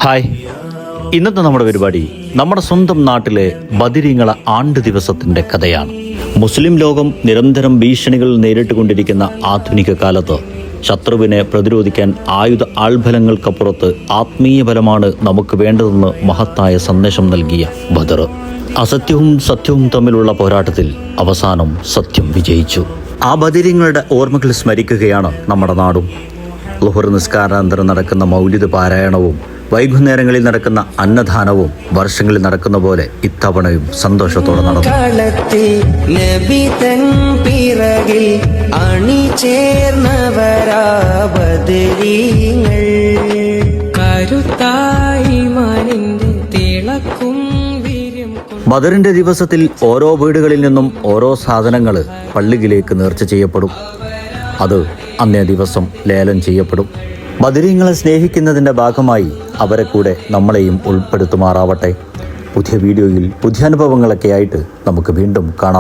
Hi, ഇന്നത്തെ നമ്മുടെ പരിപാടി നമ്മുടെ സ്വന്തം നാട്ടിലെ ബദിരീങ്ങളെ ആണ്ട് ദിവസത്തിൻ്റെ കഥയാണ്. മുസ്ലിം ലോകം നിരന്തരം ഭീഷണികൾ നേരിട്ടുകൊണ്ടിരിക്കുന്ന ആധുനിക കാലത്ത് ശത്രുവിനെ പ്രതിരോധിക്കാൻ ആയുധ ആൾബലങ്ങൾക്കപ്പുറത്ത് ആത്മീയ ബലമാണ് നമുക്ക് വേണ്ടതെന്ന് മഹത്തായ സന്ദേശം നൽകിയ ബദർ. അസത്യവും സത്യവും തമ്മിലുള്ള പോരാട്ടത്തിൽ അവസാനം സത്യം വിജയിച്ചു. ആ ബദിരീങ്ങളുടെ ഓർമ്മകൾ സ്മരിക്കുകയാണ് നമ്മുടെ നാടും. ളുഹർ നിസ്കാരാനന്തരം നടക്കുന്ന മൗലിദ് പാരായണവും വൈകുന്നേരങ്ങളിൽ നടക്കുന്ന അന്നദാനവും വർഷങ്ങളിൽ നടക്കുന്ന പോലെ ഇത്തവണയും സന്തോഷത്തോടെ നടന്നു. ബദറിന്റെ ദിവസത്തിൽ ഓരോ വീടുകളിൽ നിന്നും ഓരോ സാധനങ്ങൾ പള്ളിയിലേക്ക് നേർച്ച ചെയ്യപ്പെടും. അത് അന്നേ ദിവസം ലേലം ചെയ്യപ്പെടും. ബദരീങ്ങളെ സ്നേഹിക്കുന്നതിൻ്റെ ഭാഗമായി അവരെ കൂടെ നമ്മളെയും ഉൾപ്പെടുത്തുമാറാവട്ടെ. പുതിയ വീഡിയോയിൽ പുതിയ അനുഭവങ്ങളൊക്കെ ആയിട്ട് നമുക്ക് വീണ്ടും കാണാം.